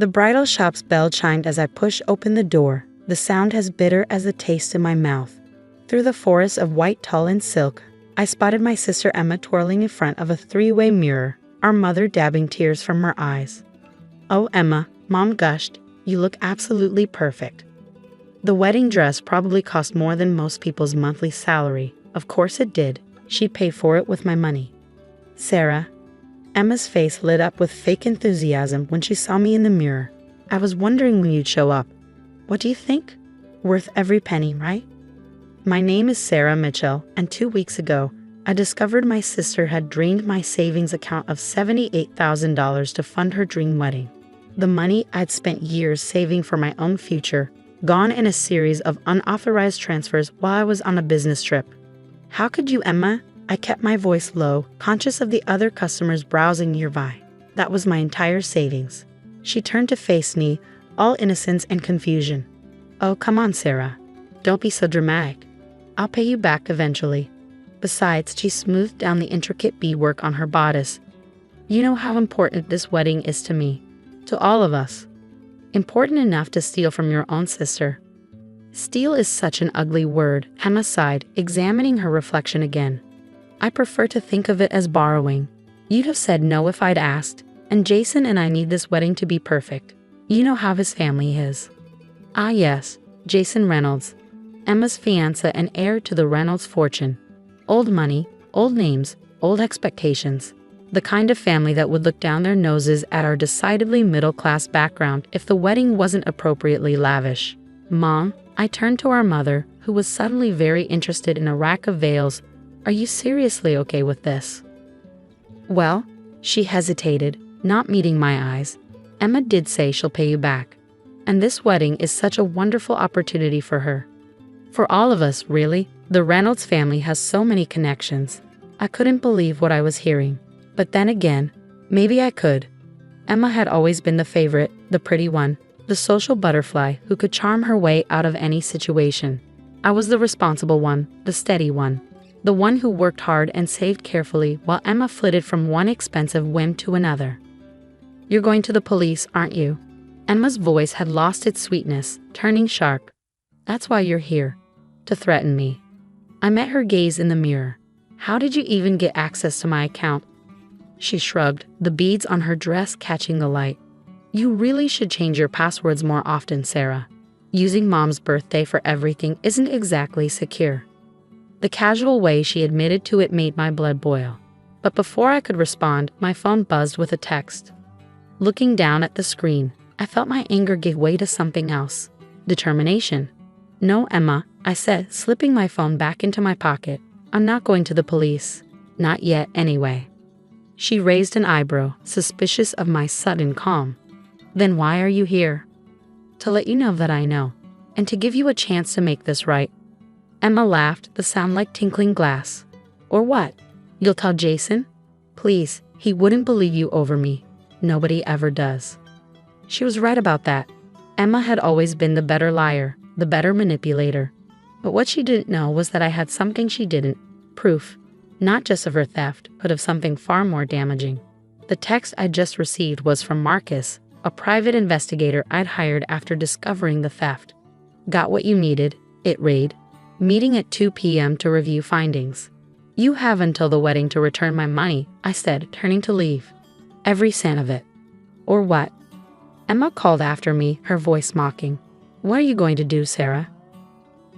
The bridal shop's bell chimed as I pushed open the door, the sound as bitter as the taste in my mouth. Through the forest of white tulle and silk, I spotted my sister Emma twirling in front of a three-way mirror, our mother dabbing tears from her eyes. "Oh, Emma," Mom gushed, "you look absolutely perfect." The wedding dress probably cost more than most people's monthly salary. Of course it did. She paid for it with my money. "Sarah." Emma's face lit up with fake enthusiasm when she saw me in the mirror. "I was wondering when you'd show up. What do you think? Worth every penny, right?" My name is Sarah Mitchell, and 2 weeks ago, I discovered my sister had drained my savings account of $78,000 to fund her dream wedding. The money I'd spent years saving for my own future, gone in a series of unauthorized transfers while I was on a business trip. "How could you, Emma?" I kept my voice low, conscious of the other customers browsing nearby. "That was my entire savings." She turned to face me, all innocence and confusion. "Oh, come on, Sarah. Don't be so dramatic. I'll pay you back eventually." Besides, she smoothed down the intricate beadwork on her bodice. "You know how important this wedding is to me. To all of us. Important enough to steal from your own sister." "Steal is such an ugly word," Emma sighed, examining her reflection again. "I prefer to think of it as borrowing. You'd have said no if I'd asked, and Jason and I need this wedding to be perfect. You know how his family is." "Ah yes, Jason Reynolds. Emma's fiancé and heir to the Reynolds fortune. Old money, old names, old expectations. The kind of family that would look down their noses at our decidedly middle-class background if the wedding wasn't appropriately lavish." "Mom," I turned to our mother, who was suddenly very interested in a rack of veils. "Are you seriously okay with this?" "Well," she hesitated, not meeting my eyes. "Emma did say she'll pay you back. And this wedding is such a wonderful opportunity for her. For all of us, really. The Reynolds family has so many connections." I couldn't believe what I was hearing. But then again, maybe I could. Emma had always been the favorite, the pretty one, the social butterfly who could charm her way out of any situation. I was the responsible one, the steady one. The one who worked hard and saved carefully while Emma flitted from one expensive whim to another. "You're going to the police, aren't you?" Emma's voice had lost its sweetness, turning sharp. "That's why you're here. To threaten me." I met her gaze in the mirror. "How did you even get access to my account?" She shrugged, the beads on her dress catching the light. "You really should change your passwords more often, Sarah. Using Mom's birthday for everything isn't exactly secure." The casual way she admitted to it made my blood boil. But before I could respond, my phone buzzed with a text. Looking down at the screen, I felt my anger give way to something else. Determination. "No, Emma," I said, slipping my phone back into my pocket. "I'm not going to the police. Not yet, anyway." She raised an eyebrow, suspicious of my sudden calm. "Then why are you here?" "To let you know that I know, and to give you a chance to make this right." Emma laughed, the sound like tinkling glass. "Or what? You'll tell Jason?" "Please, he wouldn't believe you over me. Nobody ever does." She was right about that. Emma had always been the better liar, the better manipulator. But what she didn't know was that I had something she didn't. Proof. Not just of her theft, but of something far more damaging. The text I'd just received was from Marcus, a private investigator I'd hired after discovering the theft. "Got what you needed," it read. "Meeting at 2 p.m. to review findings. You have until the wedding to return my money," I said, turning to leave. "Every cent of it." "Or what?" Emma called after me, her voice mocking. "What are you going to do, Sarah?"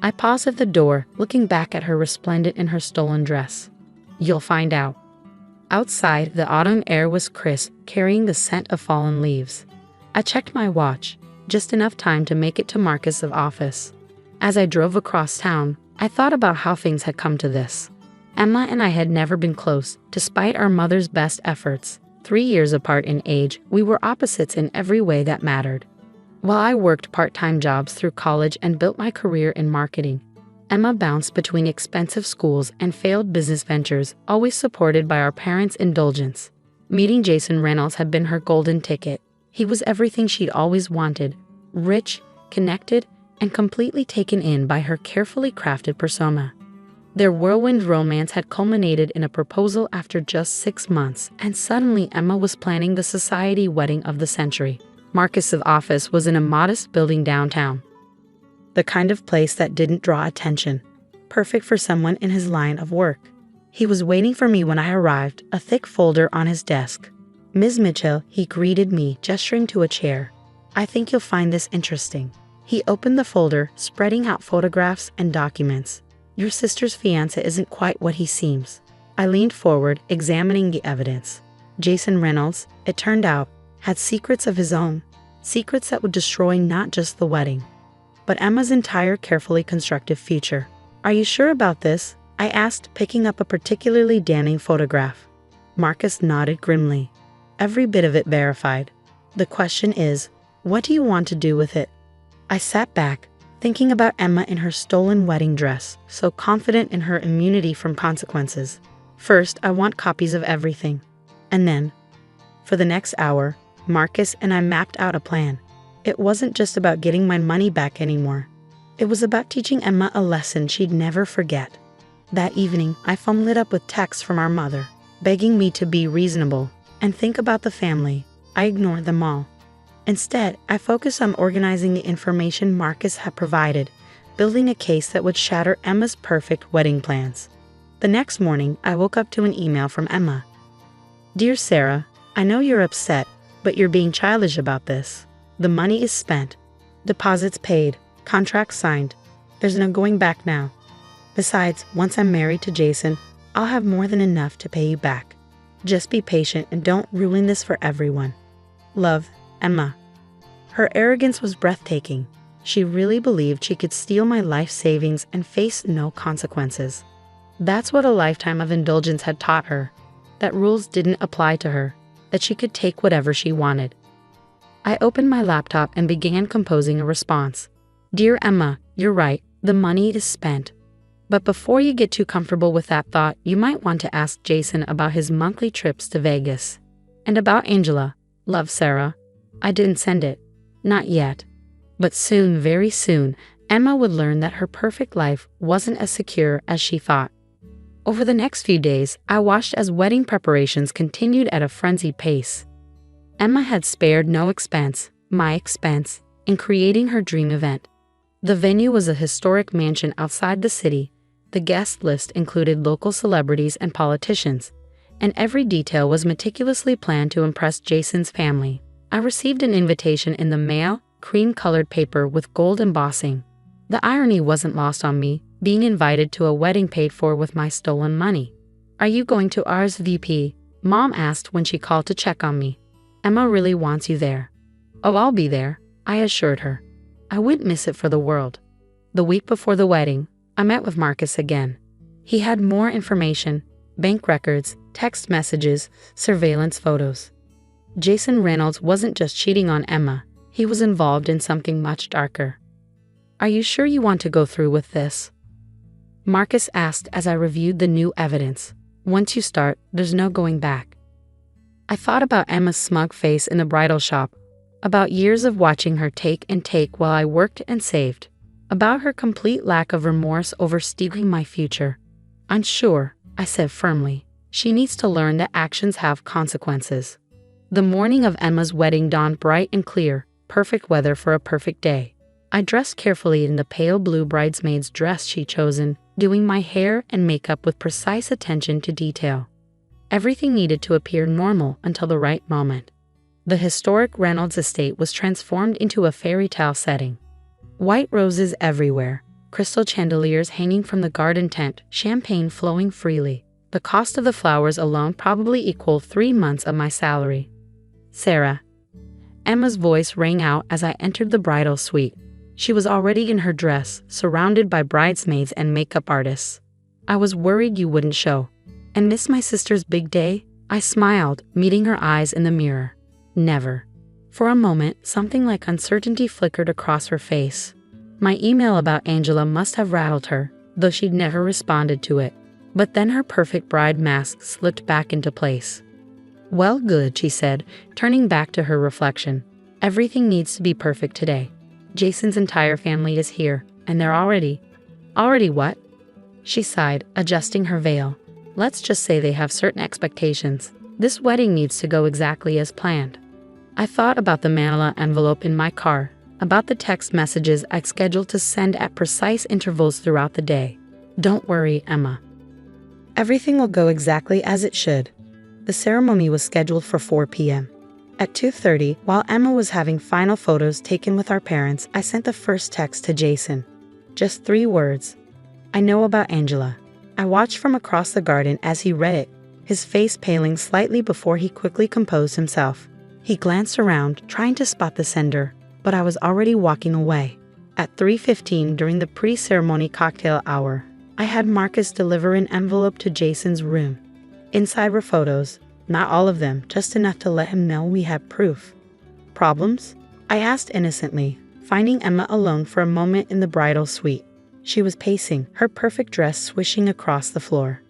I paused at the door, looking back at her resplendent in her stolen dress. "You'll find out." Outside, the autumn air was crisp, carrying the scent of fallen leaves. I checked my watch, just enough time to make it to Marcus' office. As I drove across town, I thought about how things had come to this. Emma and I had never been close, despite our mother's best efforts. 3 years apart in age, we were opposites in every way that mattered. While I worked part-time jobs through college and built my career in marketing, Emma bounced between expensive schools and failed business ventures, always supported by our parents' indulgence. Meeting Jason Reynolds had been her golden ticket. He was everything she'd always wanted: rich, connected, and completely taken in by her carefully crafted persona. Their whirlwind romance had culminated in a proposal after just 6 months, and suddenly Emma was planning the society wedding of the century. Marcus's office was in a modest building downtown. The kind of place that didn't draw attention. Perfect for someone in his line of work. He was waiting for me when I arrived, a thick folder on his desk. "Ms. Mitchell," he greeted me, gesturing to a chair. "I think you'll find this interesting." He opened the folder, spreading out photographs and documents. "Your sister's fiancé isn't quite what he seems." I leaned forward, examining the evidence. Jason Reynolds, it turned out, had secrets of his own. Secrets that would destroy not just the wedding, but Emma's entire carefully constructed future. "Are you sure about this?" I asked, picking up a particularly damning photograph. Marcus nodded grimly. "Every bit of it verified. The question is, what do you want to do with it?" I sat back, thinking about Emma in her stolen wedding dress, so confident in her immunity from consequences. First, I want copies of everything. And then, for the next hour, Marcus and I mapped out a plan. It wasn't just about getting my money back anymore. It was about teaching Emma a lesson she'd never forget. That evening, my phone lit up with texts from our mother, begging me to be reasonable and think about the family. I ignored them all. Instead, I focused on organizing the information Marcus had provided, building a case that would shatter Emma's perfect wedding plans. The next morning, I woke up to an email from Emma. "Dear Sarah, I know you're upset, but you're being childish about this. The money is spent. Deposits paid. Contracts signed. There's no going back now. Besides, once I'm married to Jason, I'll have more than enough to pay you back. Just be patient and don't ruin this for everyone. Love, Emma." Her arrogance was breathtaking. She really believed she could steal my life savings and face no consequences. That's what a lifetime of indulgence had taught her. That rules didn't apply to her. That she could take whatever she wanted. I opened my laptop and began composing a response. "Dear Emma, you're right. The money is spent. But before you get too comfortable with that thought, you might want to ask Jason about his monthly trips to Vegas. And about Angela. Love, Sarah." I didn't send it. Not yet. But soon, very soon, Emma would learn that her perfect life wasn't as secure as she thought. Over the next few days, I watched as wedding preparations continued at a frenzied pace. Emma had spared no expense, my expense, in creating her dream event. The venue was a historic mansion outside the city. The guest list included local celebrities and politicians, and every detail was meticulously planned to impress Jason's family. I received an invitation in the mail, cream-colored paper with gold embossing. The irony wasn't lost on me, being invited to a wedding paid for with my stolen money. "Are you going to RSVP?" Mom asked when she called to check on me. "Emma really wants you there." "Oh, I'll be there," I assured her. I wouldn't miss it for the world. The week before the wedding, I met with Marcus again. He had more information, bank records, text messages, surveillance photos. Jason Reynolds wasn't just cheating on Emma, he was involved in something much darker. "Are you sure you want to go through with this?" Marcus asked as I reviewed the new evidence. "Once you start, there's no going back." I thought about Emma's smug face in the bridal shop, about years of watching her take and take while I worked and saved, about her complete lack of remorse over stealing my future. "I'm sure," I said firmly, "she needs to learn that actions have consequences." The morning of Emma's wedding dawned bright and clear, perfect weather for a perfect day. I dressed carefully in the pale blue bridesmaid's dress she'd chosen, doing my hair and makeup with precise attention to detail. Everything needed to appear normal until the right moment. The historic Reynolds estate was transformed into a fairy tale setting. White roses everywhere, crystal chandeliers hanging from the garden tent, champagne flowing freely. The cost of the flowers alone probably equaled 3 months of my salary. "Sarah." Emma's voice rang out as I entered the bridal suite. She was already in her dress, surrounded by bridesmaids and makeup artists. "I was worried you wouldn't show." "And miss my sister's big day?" I smiled, meeting her eyes in the mirror. "Never." For a moment, something like uncertainty flickered across her face. My email about Angela must have rattled her, though she'd never responded to it. But then her perfect bride mask slipped back into place. "Well, good," she said, turning back to her reflection. "Everything needs to be perfect today. Jason's entire family is here, and they're already..." "Already what?" She sighed, adjusting her veil. "Let's just say they have certain expectations. This wedding needs to go exactly as planned." I thought about the manila envelope in my car, about the text messages I'd scheduled to send at precise intervals throughout the day. Don't worry, Emma. Everything will go exactly as it should. The ceremony was scheduled for 4 p.m. At 2:30, while Emma was having final photos taken with our parents, I sent the first text to Jason. Just 3 words. I know about Angela. I watched from across the garden as he read it, his face paling slightly before he quickly composed himself. He glanced around, trying to spot the sender, but I was already walking away. At 3:15 during the pre-ceremony cocktail hour, I had Marcus deliver an envelope to Jason's room. Inside were photos, not all of them, just enough to let him know we had proof. Problems? I asked innocently, finding Emma alone for a moment in the bridal suite. She was pacing, her perfect dress swishing across the floor.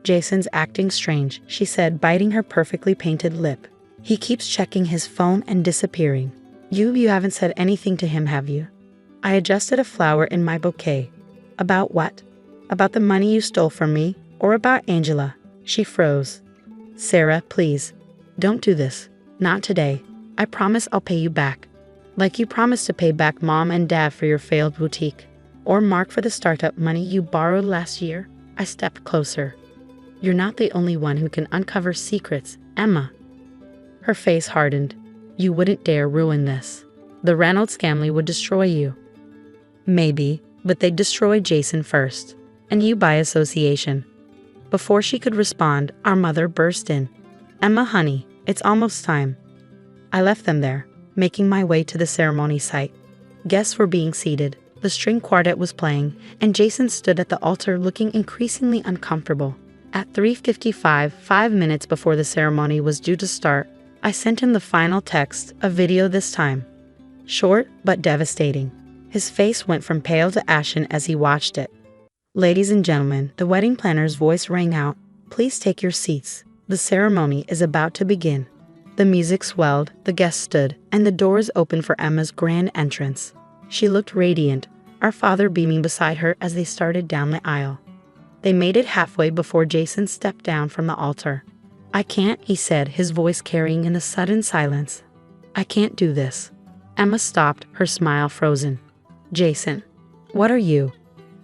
Jason's acting strange, she said, biting her perfectly painted lip. He keeps checking his phone and disappearing. You haven't said anything to him, have you? I adjusted a flower in my bouquet. About what? About the money you stole from me, or about Angela? She froze. Sarah, please. Don't do this. Not today. I promise I'll pay you back. Like you promised to pay back Mom and Dad for your failed boutique. Or Mark for the startup money you borrowed last year. I stepped closer. You're not the only one who can uncover secrets, Emma. Her face hardened. You wouldn't dare ruin this. The Reynolds family would destroy you. Maybe, but they'd destroy Jason first. And you by association. Before she could respond, our mother burst in. Emma, honey, it's almost time. I left them there, making my way to the ceremony site. Guests were being seated, the string quartet was playing, and Jason stood at the altar looking increasingly uncomfortable. At 3:55, 5 minutes before the ceremony was due to start, I sent him the final text, a video this time. Short, but devastating. His face went from pale to ashen as he watched it. Ladies and gentlemen, the wedding planner's voice rang out. Please take your seats. The ceremony is about to begin. The music swelled, the guests stood, and the doors opened for Emma's grand entrance. She looked radiant, our father beaming beside her as they started down the aisle. They made it halfway before Jason stepped down from the altar. I can't, he said, his voice carrying in the sudden silence. I can't do this. Emma stopped, her smile frozen. Jason, what are you?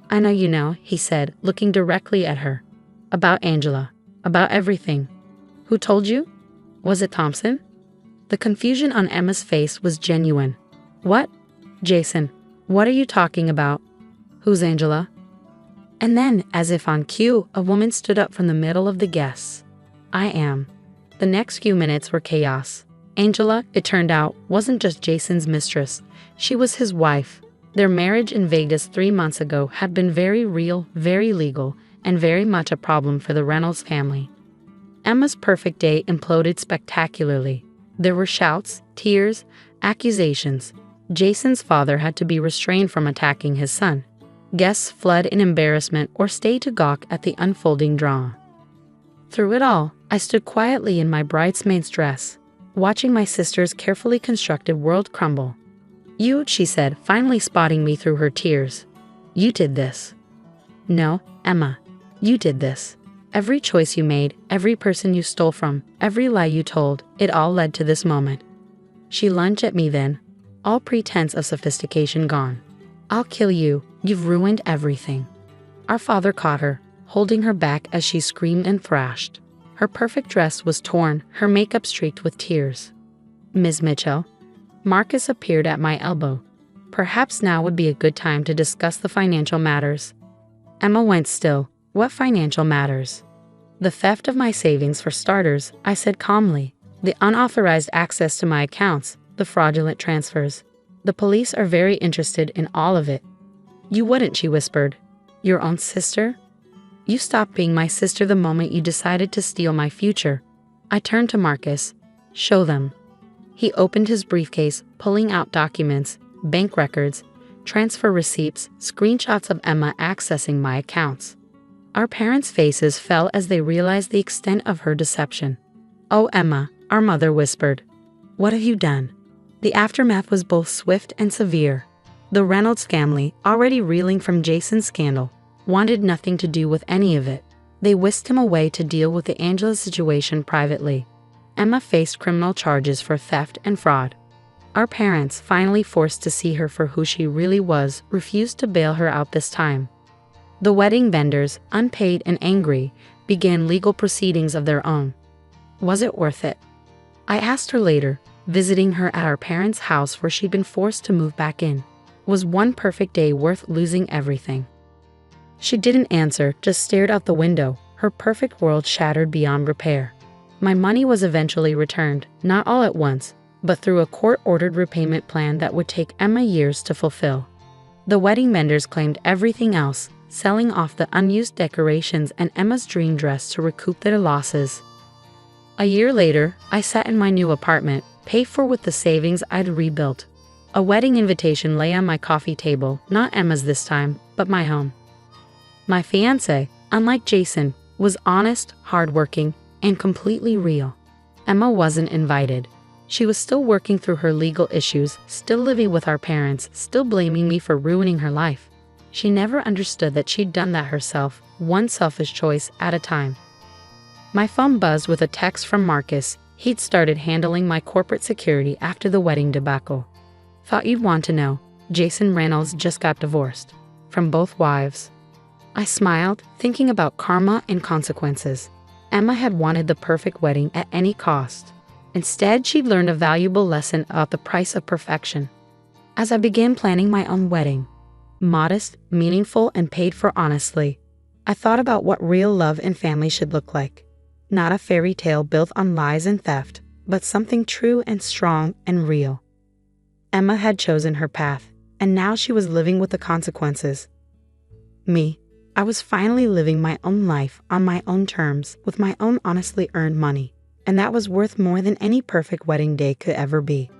I know you know, he said, looking directly at her. About Angela. About everything. Who told you? Was it Thompson? The confusion on Emma's face was genuine. What? Jason, what are you talking about? Who's Angela? And then, as if on cue, a woman stood up from the middle of the guests. I am. The next few minutes were chaos. Angela, it turned out, wasn't just Jason's mistress. She was his wife. Their marriage in Vegas 3 months ago had been very real, very legal, and very much a problem for the Reynolds family. Emma's perfect day imploded spectacularly. There were shouts, tears, accusations. Jason's father had to be restrained from attacking his son. Guests fled in embarrassment or stayed to gawk at the unfolding drama. Through it all, I stood quietly in my bridesmaid's dress, watching my sister's carefully constructed world crumble. You, she said, finally spotting me through her tears. You did this. No, Emma, you did this. Every choice you made, every person you stole from, every lie you told, it all led to this moment. She lunged at me then, all pretense of sophistication gone. I'll kill you, you've ruined everything. Our father caught her, holding her back as she screamed and thrashed. Her perfect dress was torn, her makeup streaked with tears. Ms. Mitchell. Marcus appeared at my elbow. Perhaps now would be a good time to discuss the financial matters. Emma went still. What financial matters? The theft of my savings for starters, I said calmly. The unauthorized access to my accounts, the fraudulent transfers. The police are very interested in all of it. You wouldn't, she whispered. Your own sister? You stopped being my sister the moment you decided to steal my future. I turned to Marcus. Show them. He opened his briefcase, pulling out documents, bank records, transfer receipts, screenshots of Emma accessing my accounts. Our parents' faces fell as they realized the extent of her deception. Oh, Emma, our mother whispered. What have you done? The aftermath was both swift and severe. The Reynolds family, already reeling from Jason's scandal, wanted nothing to do with any of it. They whisked him away to deal with the Angela situation privately. Emma faced criminal charges for theft and fraud. Our parents, finally forced to see her for who she really was, refused to bail her out this time. The wedding vendors, unpaid and angry, began legal proceedings of their own. Was it worth it? I asked her later, visiting her at our parents' house where she'd been forced to move back in. Was one perfect day worth losing everything? She didn't answer, just stared out the window, her perfect world shattered beyond repair. My money was eventually returned, not all at once, but through a court-ordered repayment plan that would take Emma years to fulfill. The wedding vendors claimed everything else, selling off the unused decorations and Emma's dream dress to recoup their losses. A year later, I sat in my new apartment, paid for with the savings I'd rebuilt. A wedding invitation lay on my coffee table, not Emma's this time, but my home. My fiancé, unlike Jason, was honest, hardworking, and completely real. Emma wasn't invited. She was still working through her legal issues, still living with our parents, still blaming me for ruining her life. She never understood that she'd done that herself, one selfish choice at a time. My phone buzzed with a text from Marcus. He'd started handling my corporate security after the wedding debacle. Thought you'd want to know, Jason Reynolds just got divorced. From both wives. I smiled, thinking about karma and consequences. Emma had wanted the perfect wedding at any cost. Instead, she'd learned a valuable lesson about the price of perfection. As I began planning my own wedding, modest, meaningful, and paid for honestly, I thought about what real love and family should look like. Not a fairy tale built on lies and theft, but something true and strong and real. Emma had chosen her path, and now she was living with the consequences. Me, I was finally living my own life on my own terms with my own honestly earned money, and that was worth more than any perfect wedding day could ever be.